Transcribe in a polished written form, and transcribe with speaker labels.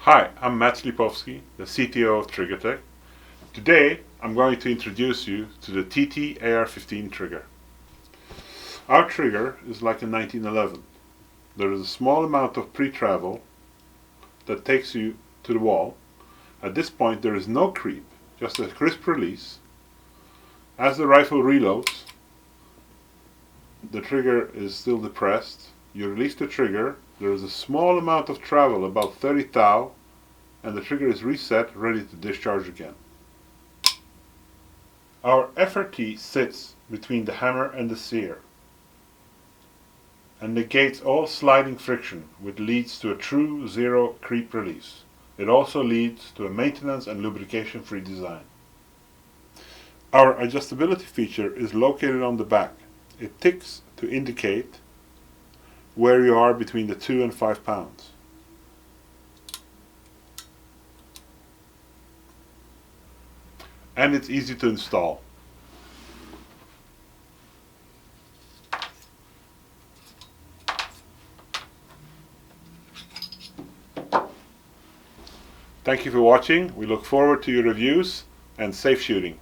Speaker 1: Hi, I'm Matt Slipovsky, the CTO of TriggerTech. Today I'm going to introduce you to the TT AR-15 trigger. Our trigger is like a 1911. There is a small amount of pre-travel that takes you to the wall. At this point there is no creep, just a crisp release. As the rifle reloads, the trigger is still depressed. You release the trigger, there is a small amount of travel, about 30 thou, and the trigger is reset, ready to discharge again. Our FRT sits between the hammer and the sear and negates all sliding friction, which leads to a true zero creep release. It also leads to a maintenance and lubrication free design. Our adjustability feature is located on the back. It ticks to indicate where you are between the 2 and 5 pounds. And it's easy to install. Thank you for watching. We look forward to your reviews and safe shooting.